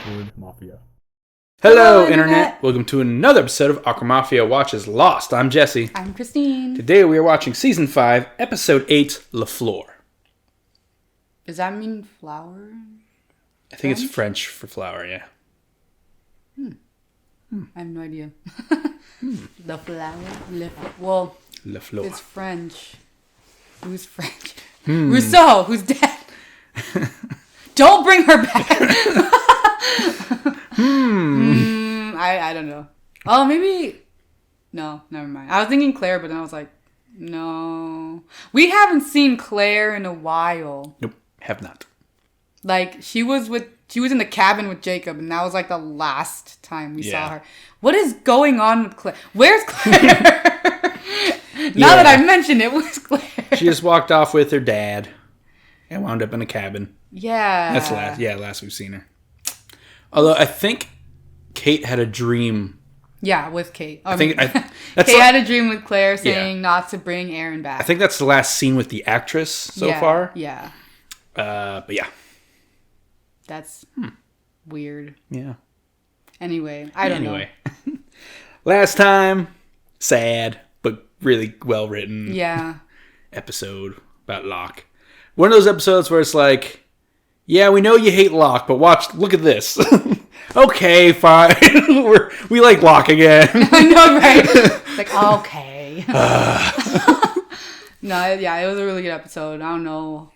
Awkward Mafia. Hello, Internet! Welcome to another episode of Awkward Mafia Watches Lost. I'm Jesse. I'm Kristine. Today we are watching Season 5, Episode 8, LaFleur. Does that mean flower? I think it's French for flower, yeah. I have no idea. The flower? Well, LaFleur. it's French. Who's French? Rousseau, who's dead. Don't bring her back. I don't know. Oh, maybe. No, never mind. I was thinking Claire, but then I was like, no. We haven't seen Claire in a while. Nope, have not. Like, she was in the cabin with Jacob, and that was like the last time we saw her. What is going on with Claire? Where's Claire? Now that I mentioned it, where's Claire? She just walked off with her dad and wound up in a cabin. Yeah. That's last we've seen her. Although I think Kate had a dream. Yeah, with Kate. Kate had a dream with Claire saying not to bring Aaron back. I think that's the last scene with the actress so far. Yeah. But yeah. That's weird. Yeah. Anyway, I don't know. Last time, sad, but really well written. Yeah. Episode about Locke. One of those episodes where it's like, yeah, we know you hate Locke, but look at this. Okay, fine. We like Locke again. I know, right? It's like, okay. No, yeah, it was a really good episode. I don't know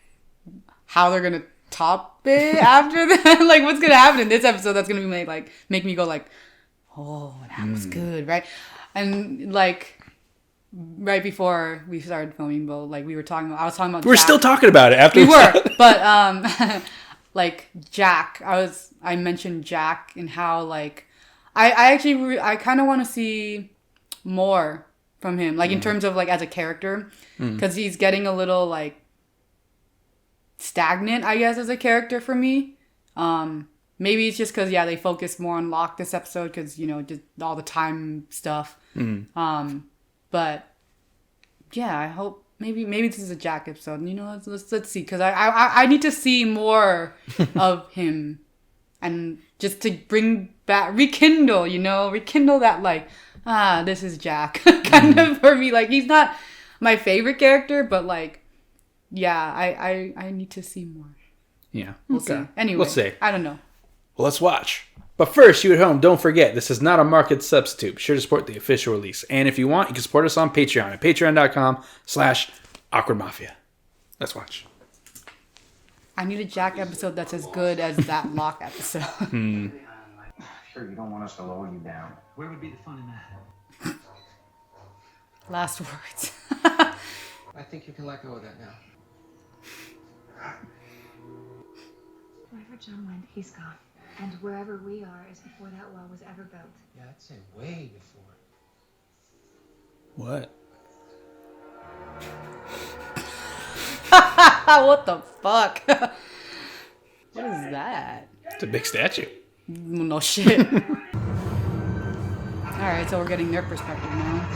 how they're gonna top it after that. Like, what's gonna happen in this episode that's gonna be make me go like, oh, that was good, right? And like right before we started filming, but like I was talking about. We're still talking about it after we were, but like Jack, I mentioned Jack and how like I kind of want to see more from him, like in terms of like as a character, because he's getting a little like stagnant, I guess, as a character for me. Maybe it's just because they focus more on Locke this episode because just all the time stuff. But yeah, I hope maybe this is a Jack episode. Let's see, because I need to see more of him, and just to bring back rekindle that like this is Jack kind of for me. Like, he's not my favorite character, but like I need to see more. Yeah, we'll see. Anyway, we'll see. I don't know. Well, let's watch. But first, you at home, don't forget, this is not a market substitute. Be sure to support the official release. And if you want, you can support us on Patreon at patreon.com/awkwardmafia. Let's watch. I need a Jack episode that's as good as that Locke episode. Sure, you don't want us to lower you down. Where would be the fun in that? Last words. I think you can let go of that now. Wherever John went, he's gone. And wherever we are is before that wall was ever built. Yeah, I'd say way before. What? What the fuck? What is that? It's a big statue. No shit. Alright, so we're getting their perspective now.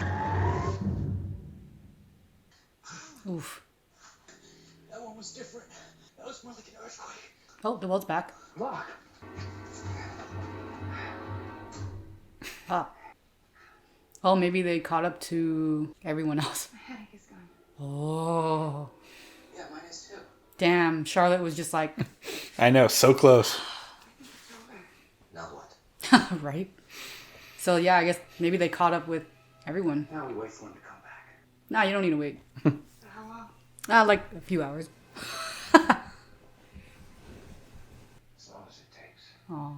Oof. That one was different. That was more like an earthquake. Oh, the world's back. Look. Ah. Oh, maybe they caught up to everyone else. My headache is gone. Oh. Yeah, mine is too. Damn, Charlotte was just like... I know, so close. Now what? Right? So yeah, I guess maybe they caught up with everyone. Now we wait for him to come back. Nah, you don't need to wait. For how long? Like a few hours. As long as it takes. Oh.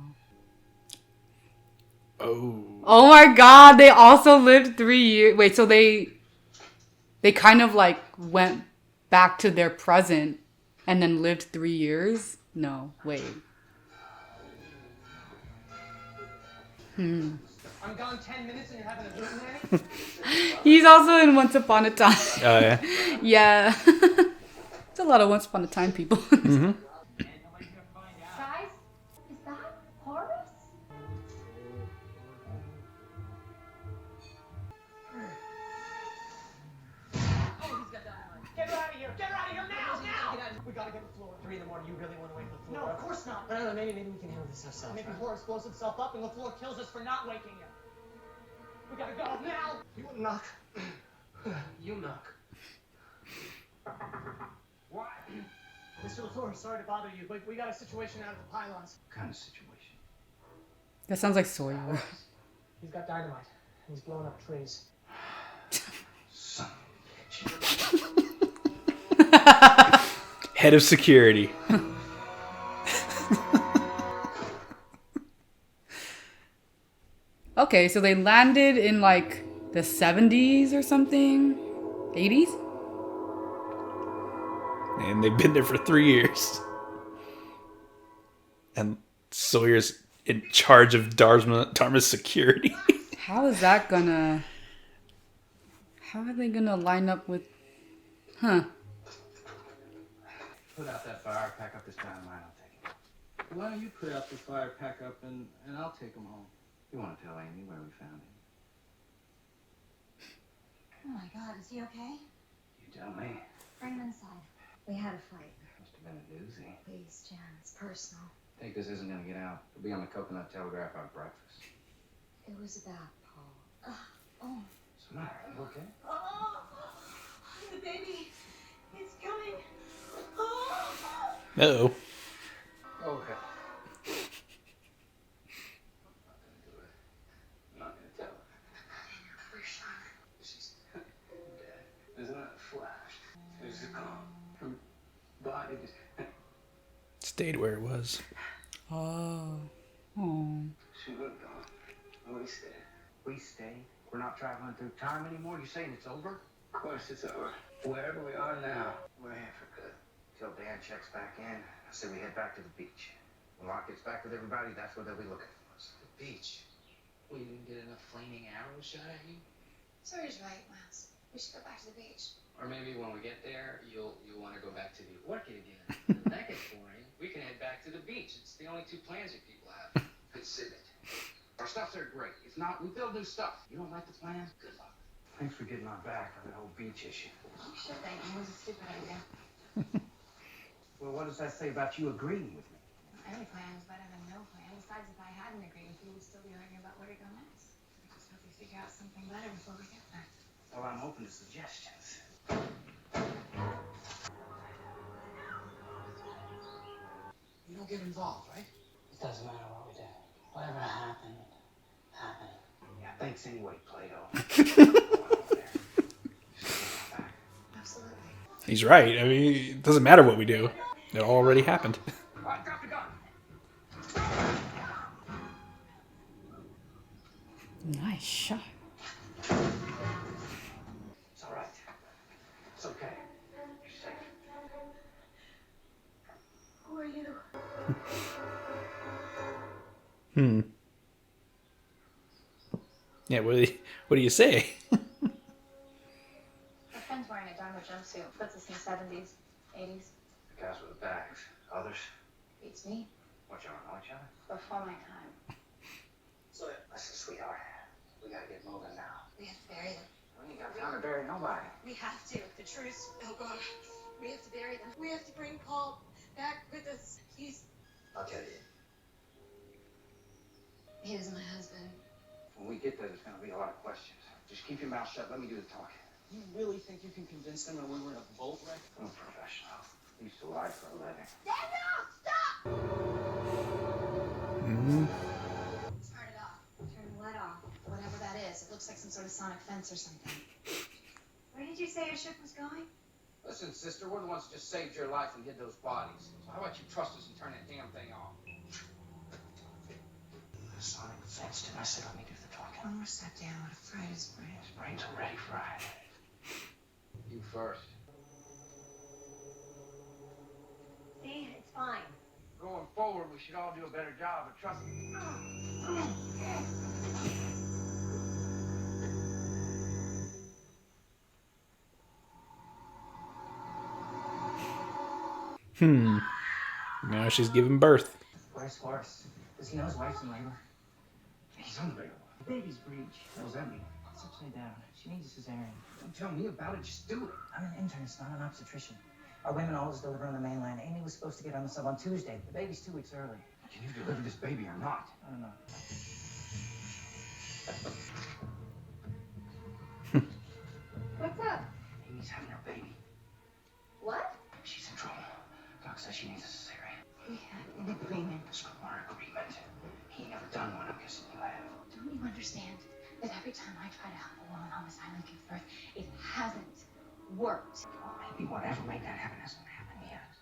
Oh my god, they also lived 3 years. Wait, so they kind of like went back to their present and then lived 3 years? No, wait. I'm gone 10 minutes and you're having a good night? He's also in Once Upon a Time. yeah? Yeah. It's a lot of Once Upon a Time people. Mm-hmm. Guys, is that Horace? Get her out of here! Get her out of here now! Now! We gotta get LaFleur. 3 in the morning. You really want to wait for LaFleur? No, of course not. But I Tyler, maybe we can handle this ourselves. Maybe Horace blows himself up and LaFleur kills us for not waking him. We gotta go now. You knock. You knock. What? Mr. LaFleur, sorry to bother you, but we got a situation out at the pylons. What kind of situation? That sounds like Sawyer. He's got dynamite, and he's blowing up trees. Son of a bitch. Head of security. Okay, so they landed in like the 70s or something? 80s? And they've been there for 3 years. And Sawyer's in charge of Dharma's security. How is that gonna... How are they gonna line up with... Huh. Put out that fire, pack up this dynamite, I'll take it. Why don't you put out the fire, pack up, and I'll take him home? You want to tell Amy where we found him? Oh my God, is he okay? You tell me. Bring him inside. We had a fight. Must have been a doozy. Please, Jan, it's personal. Think this isn't gonna get out. It'll be on the Coconut Telegraph at breakfast. It was about Paul. Oh. What's the matter? You okay? Oh, the baby is coming. Oh. Uh-oh. Okay. I'm not gonna tell her. We're sure. She's dead. Isn't that a flash? She's gone. Her body just... Stayed where it was. Oh. Oh. She would have gone. We stayed. We stayed? We're not traveling through time anymore? You saying it's over? Of course it's over. Wherever we are now, we're here for good. Till Dan checks back in, I say we head back to the beach. When Locke gets back with everybody, that's where they'll be looking for us. The beach. Well, you didn't get enough flaming arrows shot at you? Sawyer's right, Miles. We should go back to the beach. Or maybe when we get there, you'll want to go back to the orchid again. If that gets boring, we can head back to the beach. It's the only two plans you people have. Consider it. Our stuff's there great. If not, we build new stuff. You don't like the plan? Good luck. Thanks for getting our back on that whole beach issue. You should think it was a stupid idea. Well, what does that say about you agreeing with me? Any plan is better than no plan. Besides, if I hadn't agreed with you, we'd still be arguing about where to go next. I just hope we figure out something better before we get there. Well, I'm open to suggestions. You don't get involved, right? It doesn't matter what we do. Whatever happened, happened. Yeah, thanks anyway, Plato. Absolutely. He's right. I mean, it doesn't matter what we do. It already happened. Drop the gun. Nice shot. It's all right. It's okay. You're safe. Who are you? Yeah, what do you say? My friend's wearing a Dharma jumpsuit. Puts us in the 70s, 80s. The guys with the bags. Others? Beats me. What, y'all know each other? Before my time. So, listen, sweetheart. We gotta get moving now. We have to bury them. We ain't got time to bury nobody. We have to. The truth. Oh, God. We have to bury them. We have to bring Paul back with us. He's... I'll tell you. He was my husband. When we get there, there's gonna be a lot of questions. Just keep your mouth shut. Let me do the talking. You really think you can convince them that we were in a boat wreck? I'm a professional. I used to lie for a living. Daniel, stop! Mm-hmm. Turn it off. Turn the light off. Whatever that is. It looks like some sort of sonic fence or something. Where did you say your ship was going? Listen, sister, we're the ones that just saved your life and hid those bodies. So how about you trust us and turn that damn thing off? The sonic fence, didn't I say let me do the talking? One more step down would have fried his brain. His brain's already fried. You first. Dan, it's fine. Going forward, we should all do a better job of trusting. Now she's giving birth. Where's Horace? Does he know his wife's in labor? He's unavailable. The baby's breech. What does that mean? It's upside down. She needs a cesarean. Don't tell me about it, just do it. I'm an internist, not an obstetrician. Our women always deliver on the mainland. Amy was supposed to get on the sub on Tuesday. The baby's 2 weeks early. Can you deliver this baby or not? I don't know. What's up? Amy's having her baby. What? She's in trouble. Doc says she needs a cesarean. We had an agreement. Screw our agreement. He ain't never done one. I'm guessing you have. Don't you understand that every time I try to help a woman on this island give birth, it hasn't worked? Well, maybe whatever made that happen hasn't happened yet.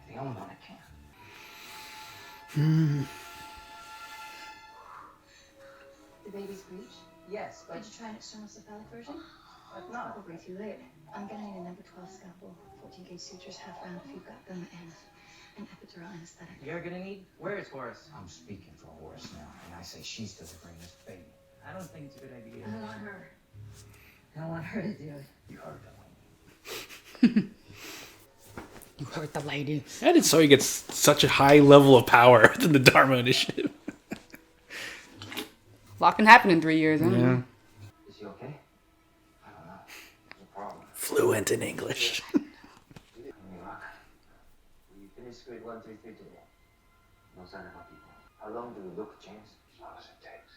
You're the only one that can. The baby's breech? Yes, but Did you try an external cephalic version? no. Oh, way too late. I'm gonna need a number 12 scalpel, 14 gauge sutures, half round if you've got them, and an epidural anesthetic. You're gonna need. Where is Horace? I'm speaking for Horace now, and I say she's delivering this baby. I don't think it's a good idea. I don't want her. I don't want her to do it. You heard that one. You hurt the lady. How did Sawyer get such a high level of power than the Dharma Initiative? A lot can happen in 3 years. I don't know. Is he okay? I don't know. There's a problem. Fluent in English. Any luck? We finished grade 1 through 3 today. No sign of our people. How long do we look, James? As long as it takes.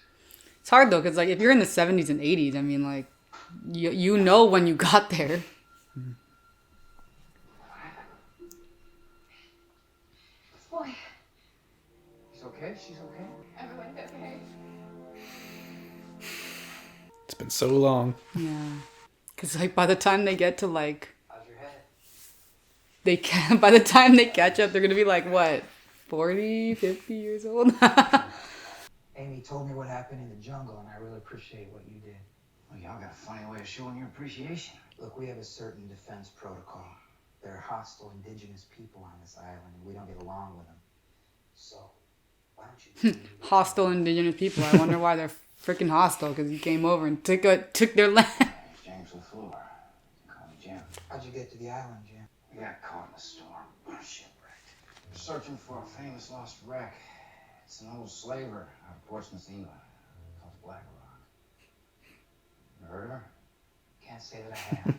It's hard though, because like if you're in the 70s and 80s, I mean, like you know when you got there. Boy, He's okay? She's okay? everyone's okay. It's been so long. Yeah, because like by the time they get to like How's your head? they can by the time they catch up, they're gonna be like what 40, 50 years old. Amy told me what happened in the jungle, and I really appreciate what you did. Well, y'all got a funny way of showing your appreciation. Look, we have a certain defense protocol. There are hostile indigenous people on this island, and we don't get along with them. So, why don't you... Hostile indigenous people. I wonder why they're freaking hostile, because he came over and took their land. James LaFleur. Call me Jim. How'd you get to the island, Jim? We got caught in a storm. We're shipwrecked. We're searching for a famous lost wreck. It's an old slaver out of Portsmouth, England. Called Black Rock. You heard of her? Can't say that I have.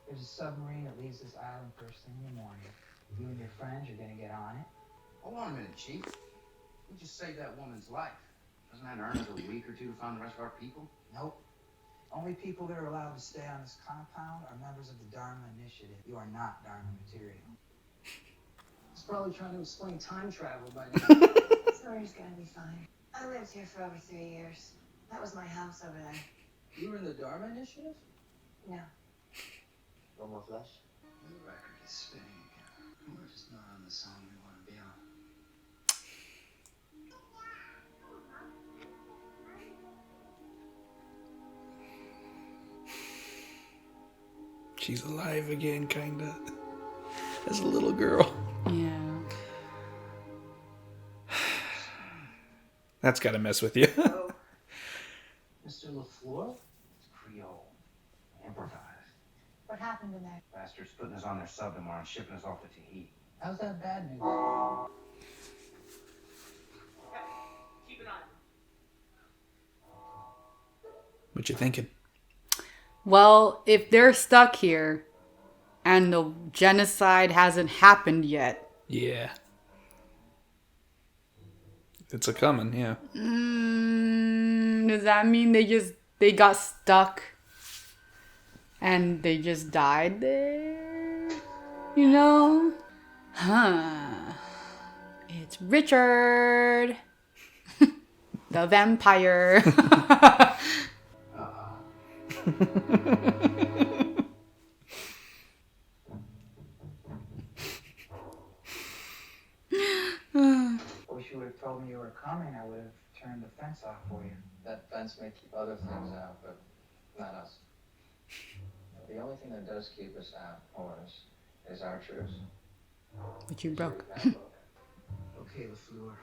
There's a submarine that leaves this island first thing in the morning. You and your friends are gonna get on it. Hold on a minute, Chief. We just saved that woman's life. Doesn't that earn us a week or two to find the rest of our people? Nope. Only people that are allowed to stay on this compound are members of the Dharma Initiative. You are not Dharma material. He's probably trying to explain time travel by now. Sawyer's gonna be fine. I lived here for over 3 years. That was my house over there. You were in the Dharma Initiative? No. No more flesh? The record is spinning again. We're just not on the song we want to be on. She's alive again, kinda. As a little girl. Yeah. That's gotta mess with you. Mr. LaFleur? It's Creole. Improvised. What happened in there? Bastards putting us on their sub tomorrow and shipping us off to Tahiti. How's that bad news? Keep an eye. What you thinking? Well, if they're stuck here and the genocide hasn't happened yet, Yeah. It's a coming, yeah. does that mean they got stuck and they just died there? You know? Huh. It's Richard. The vampire. Wish you would have told me you were coming. I would have turned the fence off for you. That fence may keep other things out, but not us. The only thing that does keep us out, Horace, is our truce. But you broke. Okay, LaFleur.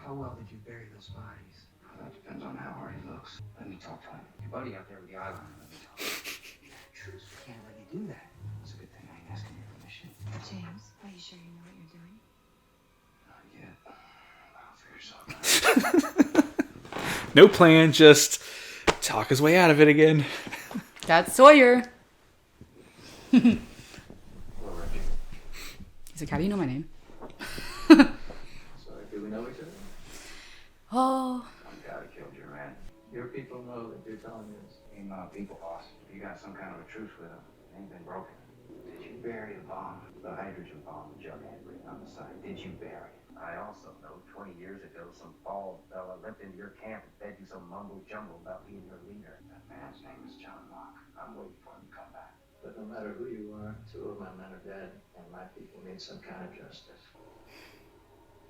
How well did you bury those bodies? That depends on how hard he looks. Let me talk to him. Your buddy out there with the eyeliner. Let me talk. Truce, we can't let you do that. It's a good thing I ain't asking your permission. James, are you sure you know what you're doing? Not yet. I'll figure something out. No plan, just talk his way out of it again. That's Sawyer. Hello, Reggie. He's like, how do you know my name? So, do we know each other? Oh. I'm glad I killed your man. Your people know that you're telling me this. Ain't my people, boss. You got some kind of a truce with them. It ain't been broken. Did you bury the bomb? The hydrogen bomb the Jughead bring on the side. Did you bury it? I also know 20 years ago some bald fella limped into your camp and fed you some mumbo jumbo about being your leader. That man's name is John Locke. I'm waiting for him to come back. But no matter who you are, 2 of my men are dead, and my people need some kind of justice.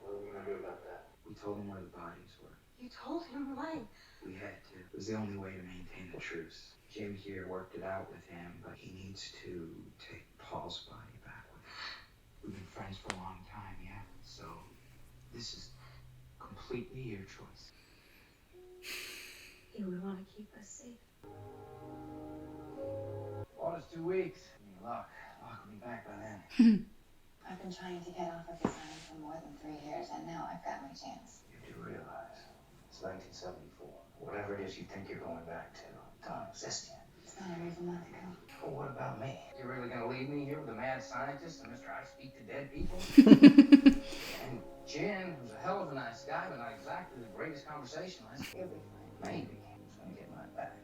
What are we gonna do about that? We told him where the bodies were. You told him when? We had to. It was the only way to maintain the truce. Jim here worked it out with him, but he needs to take Paul's body back with him. We've been friends for a long time, yeah? So, this is completely your choice. He would want to keep us safe. Well, it's 2 weeks. Locke will be back by then. I've been trying to get off of this island for more than 3 years, and now I've got my chance. You do realize it's 1974. Whatever it is you think you're going back to, don't exist yet. It's not a reason not to go. Well, what about me? You're really gonna leave me here with a mad scientist and Mr. I speak to dead people? And Jen, who's a hell of a nice guy, but not exactly the greatest conversationalist. You'll be fine. Maybe. He's gonna get mine back.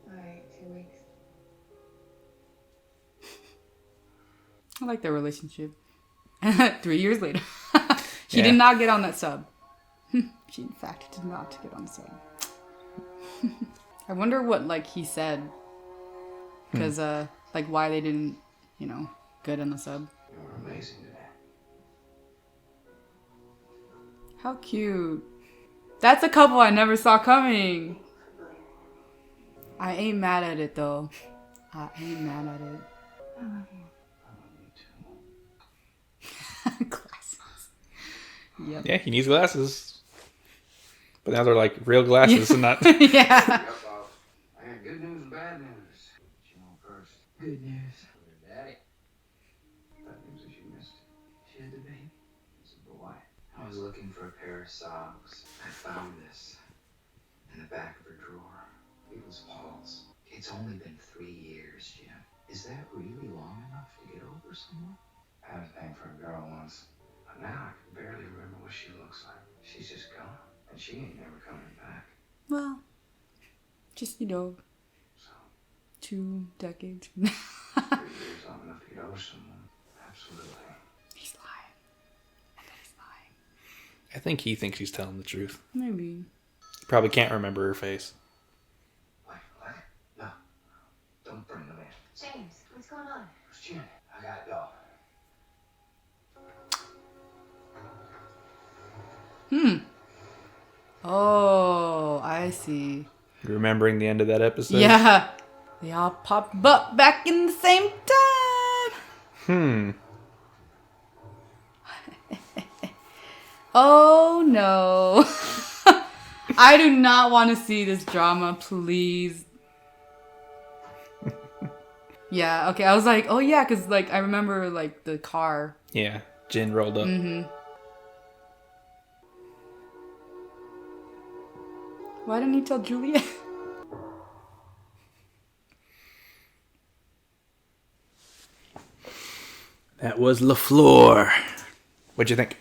All right, 2 weeks. I like their relationship. 3 years later. She Yeah. did not get on that sub. She, in fact, did not get on the sub. I wonder what, like, he said. Because, like, why they didn't, get on the sub. You were amazing today. How cute. That's a couple I never saw coming. I ain't mad at it, though. I ain't mad at it. I love you. Glasses. Yep. Yeah, he needs glasses. But now they're like real glasses and not. Yeah. Yep, boss. I got good news and bad news. What you want first? Good news. Your daddy. Bad news is you missed it. She had the baby. It's a boy. I was looking for a pair of socks. I found this in the back of her drawer. It was Paul's. It's only been 3 years, Jim. Is that really long enough to get over someone? I had a thing for a girl once, but now I can barely remember what she looks like. She's just gone, and she ain't never coming back. Well, just, So, 2 decades. 3 years long enough to get over someone. Absolutely. He's lying. I know he's lying. I think he thinks he's telling the truth. Maybe. He probably can't remember her face. What? No. Don't bring them in. James, what's going on? Where's Jen? I gotta go. Oh, I see. Remembering the end of that episode? Yeah. They all pop up back in the same time. Oh, no. I do not want to see this drama, please. Yeah, okay. I was like, oh, yeah, because, like, I remember, like, the car. Yeah. Jin rolled up. Why didn't he tell Juliet? That was LaFleur. What'd you think?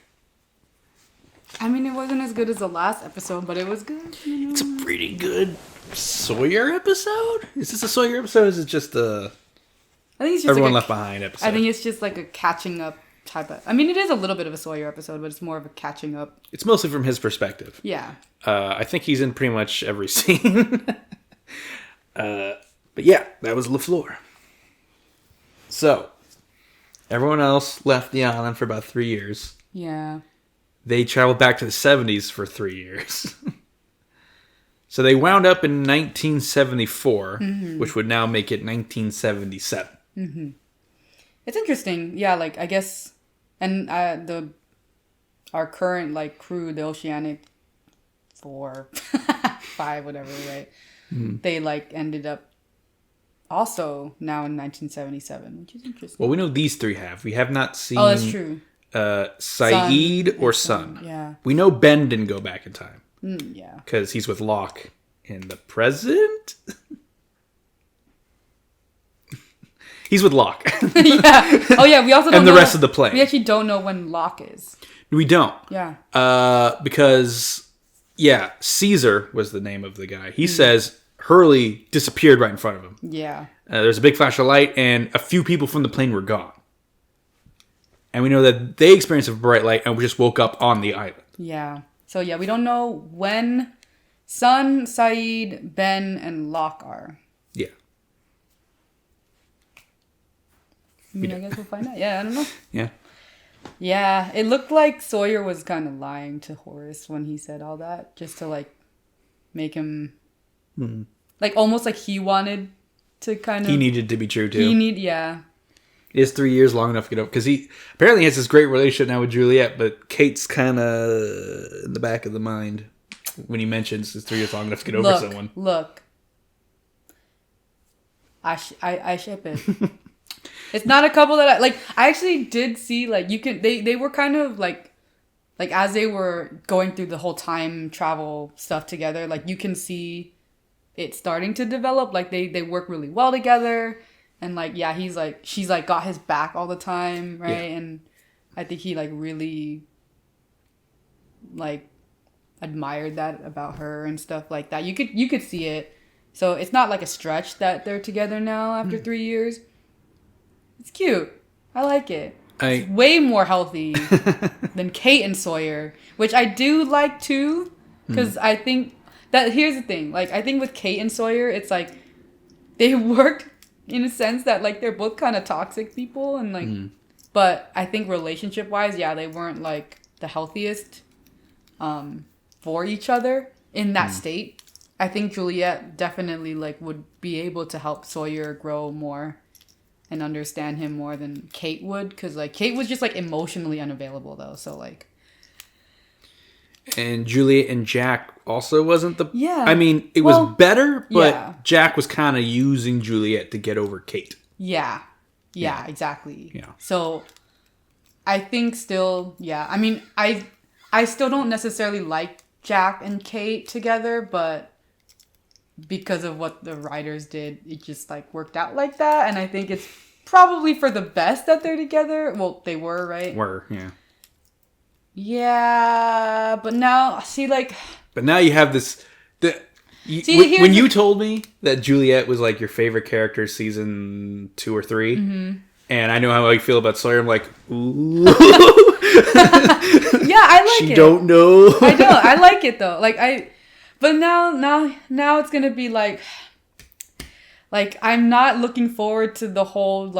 I mean, it wasn't as good as the last episode, but it was good. It's a pretty good Sawyer episode? Is this a Sawyer episode or is it just a I think it's just Everyone like Left Behind episode? I think it's just like a catching up type of... I mean, it is a little bit of a Sawyer episode, but it's more of a catching up. It's mostly from his perspective. Yeah. I think he's in pretty much every scene. But yeah, that was LaFleur. So, everyone else left the island for about 3 years. Yeah. They traveled back to the 70s for 3 years. So they wound up in 1974, which would now make it 1977. Mm-hmm. It's interesting. Yeah, like, I guess... And our current, like, crew, the Oceanic 4, 5, whatever, right? They, like, ended up also now in 1977, which is interesting. Well, we know these three have. We have not seen... Oh, that's true. Saeed or Son, Son. yeah. We know Ben didn't go back in time. Yeah. Because he's with Locke in the present. He's with Locke. Yeah. Oh yeah, we also don't and the know, rest of the plane. we actually don't know when Locke is. We actually don't know And the rest of the plane. We actually don't know when Locke is. We don't. Yeah. Because, Caesar was the name of the guy. He says Hurley disappeared right in front of him. Yeah. There's a big flash of light, and a few people from the plane were gone. And we know that they experienced a bright light and just woke up on the island. Yeah. So yeah, we don't know when Sun, Saeed, Ben, and Locke are. Yeah. I mean, I guess we'll find out. Yeah, I don't know. Yeah. Yeah, it looked like Sawyer was kind of lying to Horace when he said all that, just to like make him like almost like he wanted to kind of. He needed to be true too. Yeah. Is 3 years long enough to get over? Because he apparently has this great relationship now with Juliet, but Kate's kind of in the back of the mind when he mentions is 3 years long enough to get over someone. Look. I ship it. It's not a couple that I actually did see they were kind of like as they were going through the whole time travel stuff together, like you can see it starting to develop, like they work really well together, and she's got his back all the time, right? Yeah. And I think he really admired that about her and stuff like that. You could see it. So it's not like a stretch that they're together now after 3 years. It's cute. I like it. It's way more healthy than Kate and Sawyer, which I do like too, because I think that here's the thing. I think with Kate and Sawyer, it's they work in a sense that they're both kind of toxic people, and but I think relationship wise, they weren't the healthiest for each other in that state. I think Juliet definitely would be able to help Sawyer grow more and understand him more than Kate would, because Kate was just emotionally unavailable though, so and Juliet and Jack also wasn't the I mean it was better, but Jack was kind of using Juliet to get over Kate. Yeah, exactly. Yeah. So I think still I mean I still don't necessarily like Jack and Kate together, but because of what the writers did, it just worked out like that, and I think it's probably for the best that they're together. Well, they were, right? Yeah, but now But now you have this. When you told me that Juliet was your favorite character season 2 or 3, and I know how I feel about Sawyer, I'm like, ooh. Yeah, I like it. She don't know. I don't. I like it though. But now it's gonna be I'm not looking forward to the whole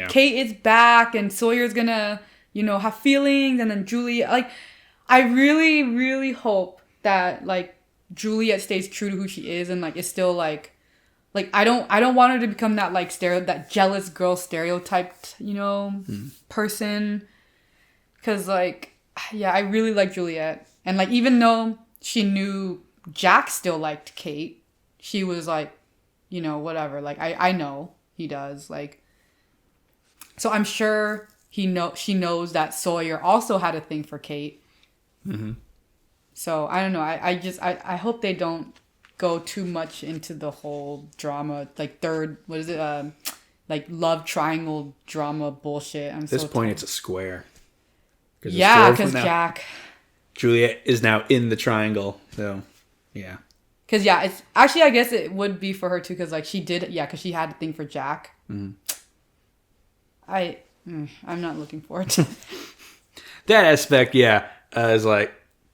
Kate is back and Sawyer's gonna have feelings, and then Juliet I really really hope that Juliet stays true to who she is and is still I don't want her to become that that jealous girl stereotyped person, because I really like Juliet, and even though she knew Jack still liked Kate, she was whatever. I know he does. So I'm sure she knows that Sawyer also had a thing for Kate. Mm-hmm. So I don't know. I hope they don't go too much into the whole drama, love triangle drama bullshit. At this point, it's a square. Yeah, because Jack. Juliet is now in the triangle, so. Yeah. Because, it's... Actually, I guess it would be for her, too, because, she did... Yeah, because she had a thing for Jack. Mm-hmm. I'm not looking forward to that aspect, is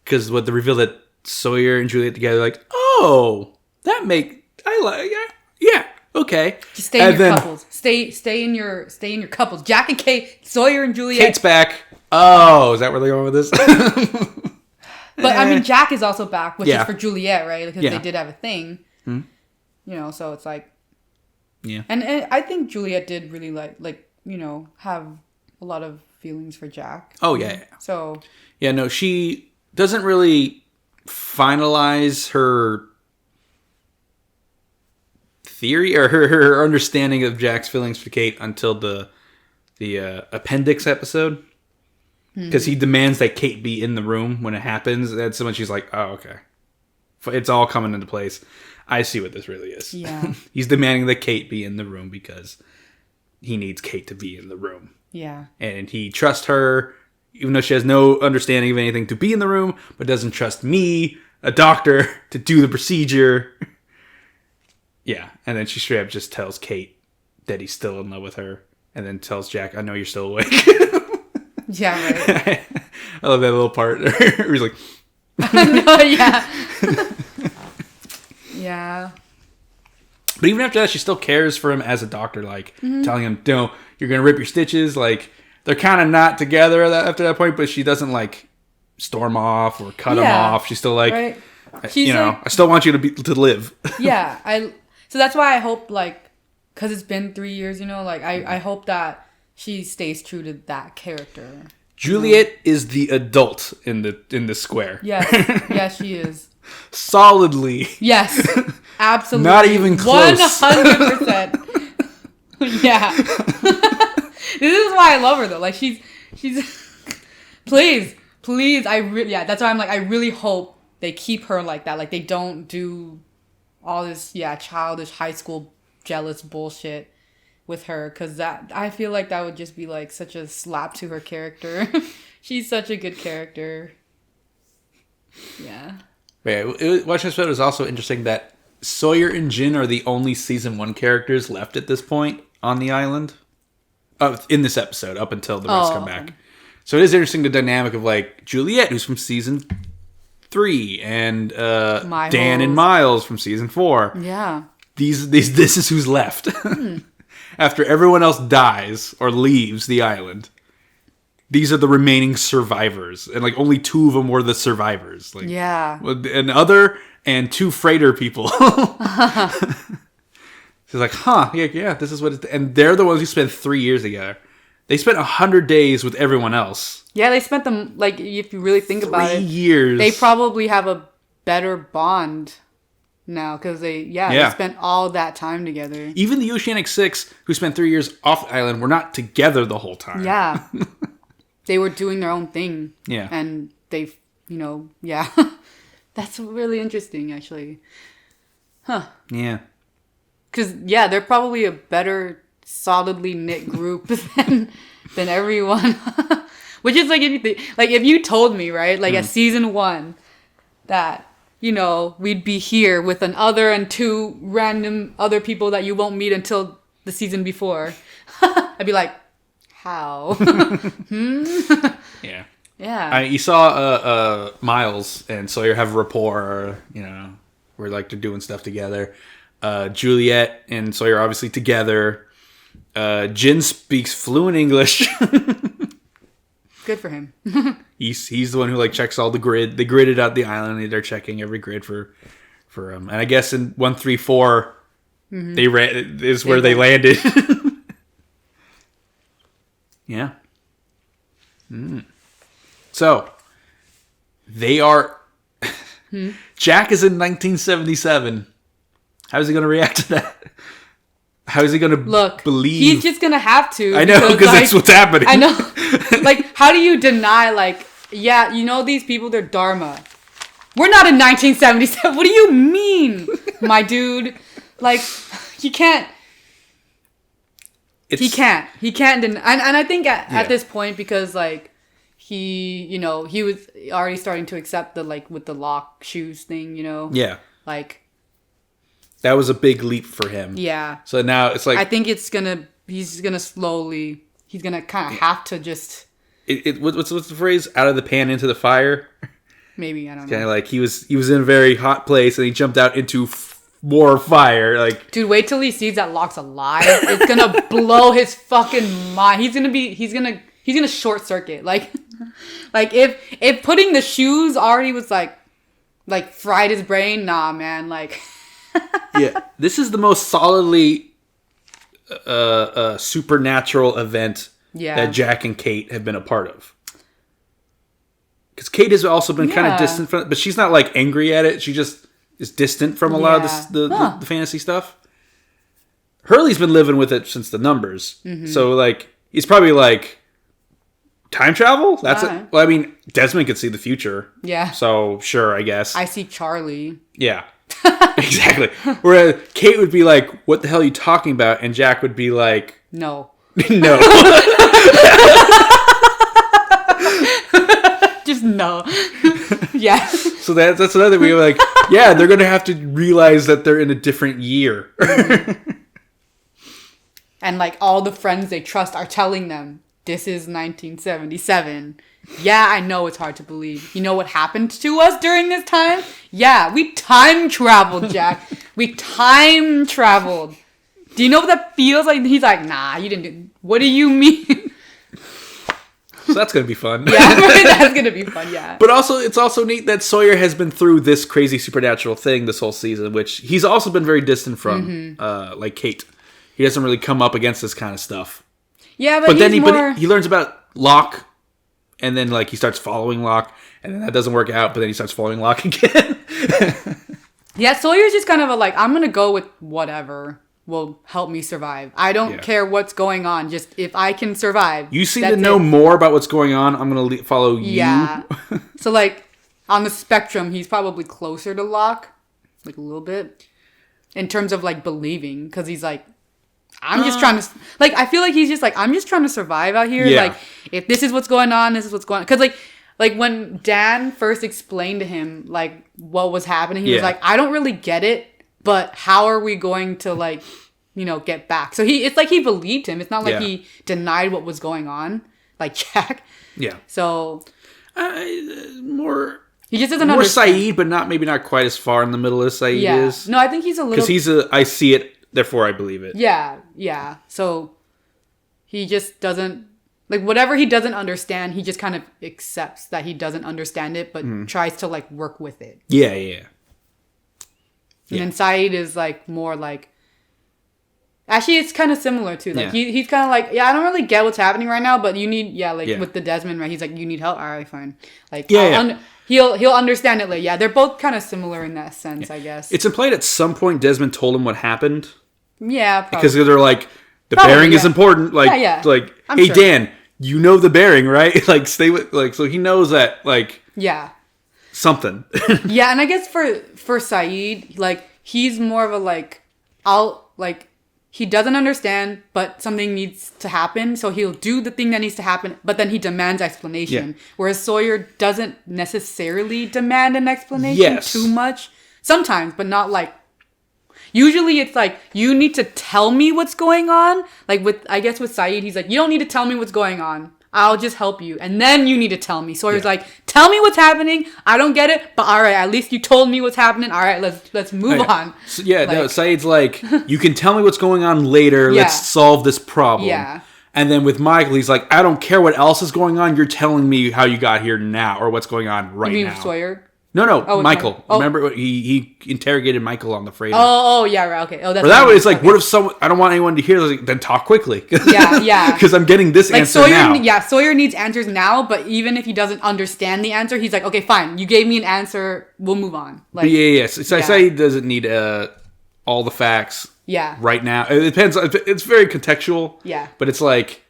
because what the reveal that Sawyer and Juliet together, oh, that okay. Just stay in your couples. Stay in your couples. Jack and Kate, Sawyer and Juliet. Kate's back. Oh, is that where they're going with this? But I mean, Jack is also back, which is for Juliet, right? Because they did have a thing, so it's And I think Juliet did really have a lot of feelings for Jack. Oh yeah. So no, she doesn't really finalize her theory or her understanding of Jack's feelings for Kate until the appendix episode. Because he demands that Kate be in the room when it happens. And someone she's like, oh, okay. It's all coming into place. I see what this really is. Yeah. He's demanding that Kate be in the room because he needs Kate to be in the room. Yeah. And he trusts her, even though she has no understanding of anything, to be in the room, but doesn't trust me, a doctor, to do the procedure. Yeah. And then she straight up just tells Kate that he's still in love with her. And then tells Jack, I know you're still awake. Yeah, right. I love that little part where he's like... No, yeah. Yeah. But even after that, she still cares for him as a doctor, like telling him, "No, you're gonna rip your stitches." Like they're kind of not together after that point, but she doesn't like storm off or cut him off. She's still like, right. She's you know, like, I still want you to live. Yeah, so that's why I hope, like, because it's been 3 years, you know, like I hope that she stays true to that character. Juliet is the adult in the square. Yes, she is. Solidly. Yes, absolutely. Not even close. 100%. Yeah. This is why I love her though. Like she's please. That's why I'm like, I really hope they keep her like that. Like they don't do all this childish high school jealous bullshit with her, because that, I feel like that would just be like such a slap to her character. She's such a good character. Yeah. Yeah, watching this episode was also interesting that Sawyer and Jin are the only season 1 characters left at this point on the island. In this episode, up until the rest come back. So it is interesting, the dynamic of like Juliet, who's from season 3, and Dan and Miles from season 4. Yeah. This is who's left. After everyone else dies or leaves the island, these are the remaining survivors, and like only 2 of them were the survivors. Like, yeah, an other and 2 freighter people. She's like, yeah, this is what it's... And they're the ones who spent 3 years together. They spent 100 days with everyone else. Yeah, they spent them, like, if you really think about it, 3 years. They probably have a better bond now, because they spent all that time together. Even the Oceanic 6, who spent 3 years off the island, were not together the whole time. Yeah. They were doing their own thing. Yeah. And they, That's really interesting, actually. Huh. Yeah. Because, they're probably a better solidly knit group than everyone. Which is like, if you told me, right, like at season 1 that, we'd be here with an other and 2 random other people that you won't meet until the season before, I'd be like, how? Yeah. Yeah. You saw Miles and Sawyer have a rapport, where like they're doing stuff together. Juliet and Sawyer are obviously together. Jin speaks fluent English. Good for him. He's the one who like checks all the grid. They gridded out the island, and they're checking every grid for and I guess in 134 is where they landed. Yeah. So they are. Jack is in 1977. How is he going to react to that? How is he going to believe? He's just going to have to. I know, because that's what's happening. I know. Like, how do you deny, like, these people, they're Dharma. We're not in 1977. What do you mean, my dude? Like, he can't. He can't deny. And I think at this point, because, like, he was already starting to accept the, like, with the lock shoes thing, Yeah. Like. That was a big leap for him. Yeah. So now it's like... I think he's going to kind of have to just... What's the phrase? Out of the pan into the fire? Maybe, I don't know. Kind of like he was in a very hot place and he jumped out into more fire. Like, dude, wait till he sees that Locke's alive. It's going to blow his fucking mind. He's going to short circuit. Like if putting the shoes already was like fried his brain, nah, man, like... Yeah, this is the most solidly supernatural event that Jack and Kate have been a part of. Because Kate has also been kind of distant from it, but she's not like angry at it. She just is distant from a lot of the fantasy stuff. Hurley's been living with it since the numbers, so like he's probably like, time travel? That's it. Well, I mean, Desmond could see the future. Yeah. So sure, I guess. I see Charlie. Yeah. Exactly. Whereas Kate would be like, what the hell are you talking about? And Jack would be like, No. No. Just no. Yeah. So that's another thing. We were like, yeah, they're gonna have to realize that they're in a different year. And like all the friends they trust are telling them this is 1977. Yeah, I know it's hard to believe. You know what happened to us during this time? Yeah, we time traveled, Jack. We time traveled. Do you know what that feels like? He's like, nah, you didn't do. What do you mean? So that's gonna be fun. Yeah, that's gonna be fun. Yeah. But also, it's also neat that Sawyer has been through this crazy supernatural thing this whole season, which he's also been very distant from, like Kate. He doesn't really come up against this kind of stuff. Yeah, but then more... he learns about Locke, and then like he starts following Locke, and then that doesn't work out. But then he starts following Locke again. Yeah, Sawyer's just kind of I'm gonna go with whatever will help me survive. I don't care what's going on. Just if I can survive. You seem to know more about what's going on. I'm gonna follow you. Yeah. So like on the spectrum, he's probably closer to Locke, like a little bit, in terms of like believing, because he's like, I'm just trying to, like, I feel like he's just like, I'm just trying to survive out here. Yeah. Like, if this is what's going on, this is what's going on. Because, like when Dan first explained to him, like, what was happening, he was like, I don't really get it, but how are we going to, like, you know, get back? So it's like he believed him. It's not like he denied what was going on, like Jack. Yeah. So. He just doesn't understand. Saeed, but maybe not quite as far in the middle as Saeed is. No, I think he's a little... Because I see it, therefore I believe it. Yeah. So he just doesn't... Like, whatever he doesn't understand, he just kind of accepts that he doesn't understand it, but tries to, like, work with it. Yeah. And then Saeed is, like, more like... Actually, it's kind of similar, too. Like, he's kind of like, I don't really get what's happening right now, but you need... with the Desmond, right? He's like, you need help? All right, fine. Like, he'll understand it later. Yeah, they're both kind of similar in that sense, I guess. It's implied at some point Desmond told him what happened. Yeah, probably. Because they're like, the bearing is important. Like, like, hey, sure. Dan, you know the bearing, right? Like, stay with, like, so he knows that, like, something. Yeah, and I guess for Saeed, like, he's more of a, like, he doesn't understand, but something needs to happen, so he'll do the thing that needs to happen, but then he demands explanation. Yeah. Whereas Sawyer doesn't necessarily demand an explanation too much. Sometimes, but not like... Usually it's like, you need to tell me what's going on. Like, I guess with Saeed, he's like, you don't need to tell me what's going on. I'll just help you. And then you need to tell me. Sawyer's like, tell me what's happening. I don't get it, but all right, at least you told me what's happening. All right, let's move on. So, Saeed's like, you can tell me what's going on later. Let's solve this problem. Yeah. And then with Michael, he's like, I don't care what else is going on. You're telling me how you got here now or what's going on right now. You mean Sawyer? No, Michael. Remember, he interrogated Michael on the freighter. Oh, yeah, right, okay. Oh, that's. Or that way, it's like, what if someone? I don't want anyone to hear. Like, then talk quickly. Yeah. Because I'm getting this answer Sawyer, now. Yeah, Sawyer needs answers now. But even if he doesn't understand the answer, he's like, okay, fine. You gave me an answer. We'll move on. Like, So I say he doesn't need all the facts. Yeah. Right now, it depends. It's very contextual. Yeah. But it's like,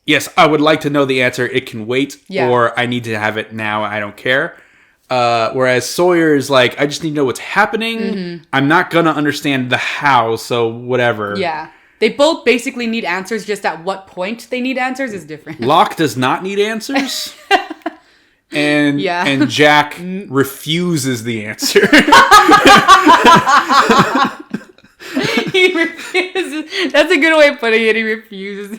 yes, I would like to know the answer. It can wait. Yeah. Or I need to have it now. I don't care. Whereas Sawyer is like, I just need to know what's happening. Mm-hmm. I'm not gonna understand the how, so whatever. Yeah. They both basically need answers, just at what point they need answers is different. Locke does not need answers. And Jack refuses the answer. He refuses. That's a good way of putting it. He refuses.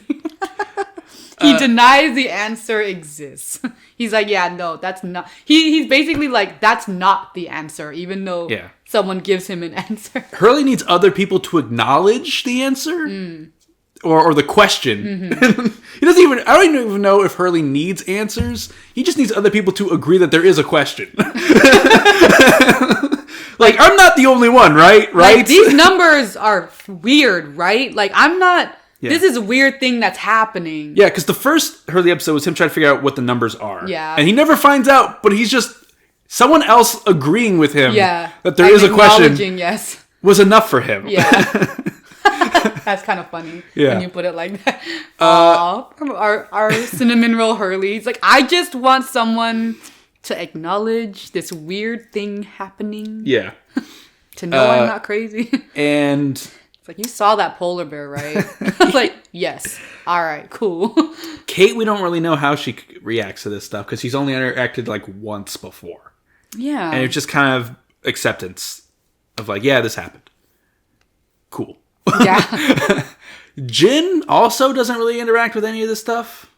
He denies the answer exists. He's like, yeah, no, that's not... He's basically like, that's not the answer, even though someone gives him an answer. Hurley needs other people to acknowledge the answer. Or the question. Mm-hmm. He doesn't even... I don't even know if Hurley needs answers. He just needs other people to agree that there is a question. Like, I'm not the only one, right? Like, these numbers are weird, right? Like, I'm not... Yeah. This is a weird thing that's happening. Yeah, because the first Hurley episode was him trying to figure out what the numbers are. Yeah. And he never finds out, but he's just... Someone else agreeing with him that there is a question was enough for him. Yeah. That's kind of funny when you put it like that. Our cinnamon roll Hurley. It's like, I just want someone to acknowledge this weird thing happening. Yeah. To know I'm not crazy. And... like, you saw that polar bear, right? I was like, yes. All right, cool. Kate, we don't really know how she reacts to this stuff because she's only interacted like once before. Yeah. And it's just kind of acceptance of like, yeah, this happened. Cool. Yeah. Jin also doesn't really interact with any of this stuff.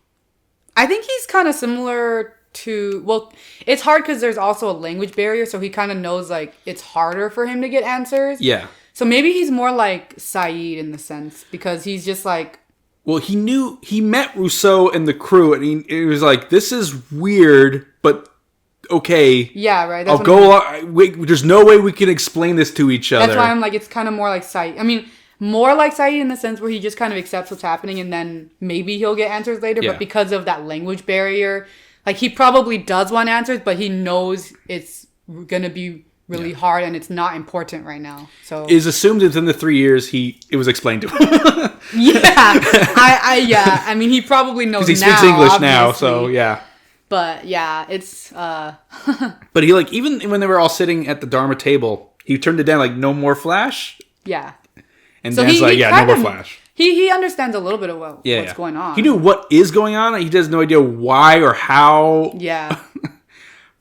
I think he's kind of similar to, well, it's hard because there's also a language barrier, so he kind of knows, like, it's harder for him to get answers. Yeah. So maybe he's more like Saeed in the sense, because he's just like... Well, he met Rousseau and the crew, and he was like, this is weird, but okay. Yeah, right. I'll go along. There's no way we can explain this to each other. That's why I'm like, it's kind of more like Saeed. I mean, more like Saeed in the sense where he just kind of accepts what's happening, and then maybe he'll get answers later, Yeah. but because of that language barrier, like, he probably does want answers, but he knows it's going to be really hard and it's not important right now. So is assumed within the 3 years it was explained to him. yeah. I mean, he probably knows Because he now, speaks English obviously. now, so yeah. But yeah, it's But he like even when they were all sitting at the Dharma table, he turned it down like no more flash. yeah. And So Dan's he like, yeah, no kind more of- flash. He understands a little bit of what's going on. He knew what is going on. He has no idea why or how. Yeah.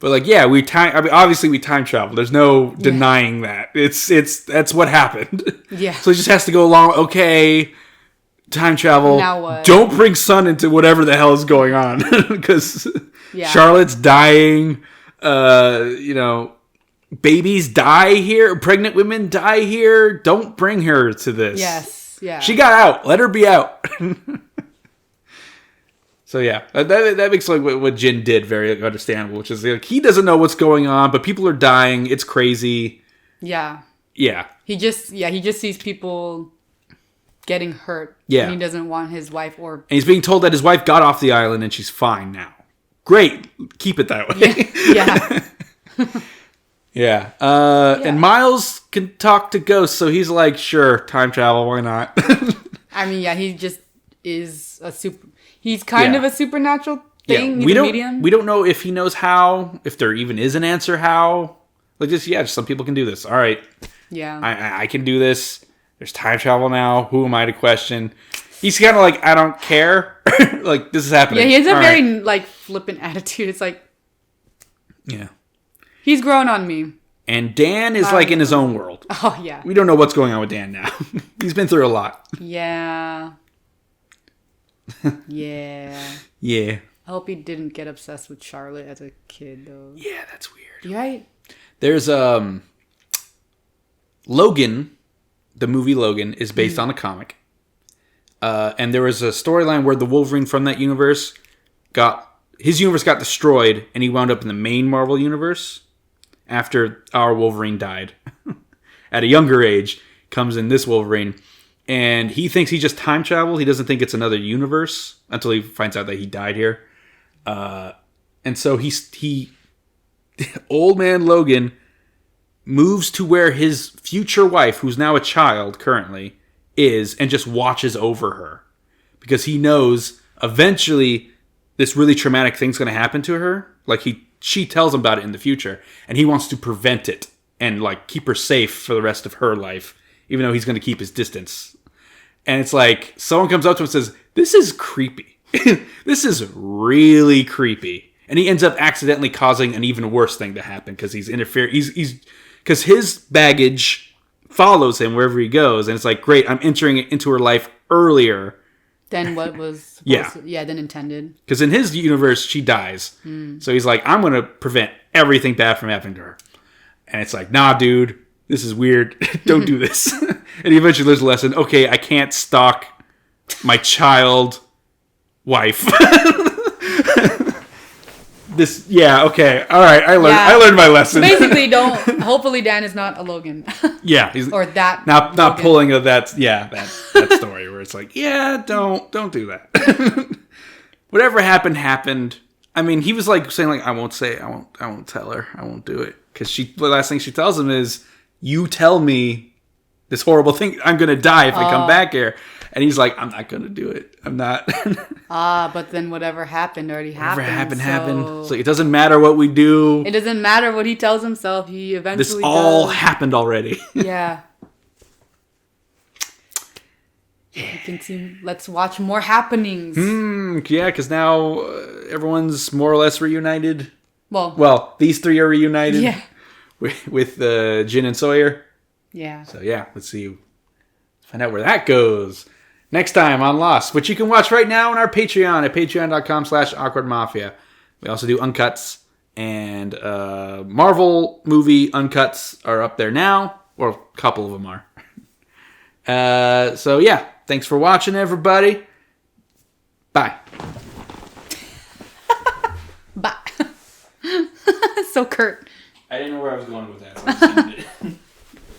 But like, yeah, obviously we time travel. There's no denying that. That's what happened. Yeah. So he just has to go along. Okay, time travel. Now what? Don't bring Sun into whatever the hell is going on because Charlotte's dying. Babies die here. Pregnant women die here. Don't bring her to this. Yes. Yeah. She got out. Let her be out. So yeah, that makes like what Jin did very understandable, which is like he doesn't know what's going on, but people are dying. It's crazy. Yeah. Yeah. He just sees people getting hurt. Yeah. And he doesn't want his wife or... And he's being told that his wife got off the island and she's fine now. Great. Keep it that way. Yeah. Yeah. And Miles can talk to ghosts, so he's like, sure, time travel, why not? I mean, yeah, he just is he's kind of a supernatural thing. Yeah. We don't know if he knows how, if there even is an answer how. Like just some people can do this. All right. Yeah. I can do this. There's time travel now. Who am I to question? He's kind of like, I don't care. Like, this is happening. Yeah, he has a All very, right. like, flippant attitude. It's like... Yeah. He's grown on me. And Dan is like in his own world. Oh, yeah. We don't know what's going on with Dan now. He's been through a lot. Yeah. Yeah. Yeah. I hope he didn't get obsessed with Charlotte as a kid, though. Yeah, that's weird. Right? There's Logan, the movie Logan, is based on a comic. And there was a storyline where the Wolverine from that universe his universe got destroyed, and he wound up in the main Marvel universe after our Wolverine died. At a younger age, comes in this Wolverine, and he thinks he just time traveled. He doesn't think it's another universe until he finds out that he died here. And so he old man Logan moves to where his future wife, who's now a child currently, is, and just watches over her. Because he knows eventually this really traumatic thing's going to happen to her. Like she tells him about it in the future, and he wants to prevent it and like keep her safe for the rest of her life, even though he's going to keep his distance. And it's like someone comes up to him and says, "This is creepy. This is really creepy." And he ends up accidentally causing an even worse thing to happen because he's interfering. Because his baggage follows him wherever he goes, and it's like, great, I'm entering into her life earlier Than what was than intended. Because in his universe, she dies. So he's like, I'm going to prevent everything bad from happening to her. And it's like, nah, dude, this is weird. Don't do this. And he eventually learns a lesson. Okay, I can't stalk my child wife. Okay. All right, I learned my lesson. Basically, hopefully Dan is not a Logan. Yeah. He's or that. Not Logan. pulling of that story where it's like, yeah, don't do that. Whatever happened. I mean, he was like saying like, I won't tell her. I won't do it. Because the last thing she tells him is, you tell me this horrible thing. I'm going to die if I come back here. And he's like, I'm not going to do it. I'm not. But then whatever happened already happened. Happened. So it doesn't matter what we do. It doesn't matter what he tells himself. He eventually This all happened already. Yeah. can see. Let's watch more happenings. Yeah, because now everyone's more or less reunited. Well, Well, these three are reunited. yeah, With Jin and Sawyer. yeah. So yeah, let's find out where that goes. Next time on Lost, which you can watch right now on our Patreon at patreon.com/awkwardmafia. We also do uncuts, and Marvel movie uncuts are up there now, or a couple of them are. So yeah, thanks for watching, everybody. Bye. Bye. So curt. I didn't know where I was going with that. So I just ended it.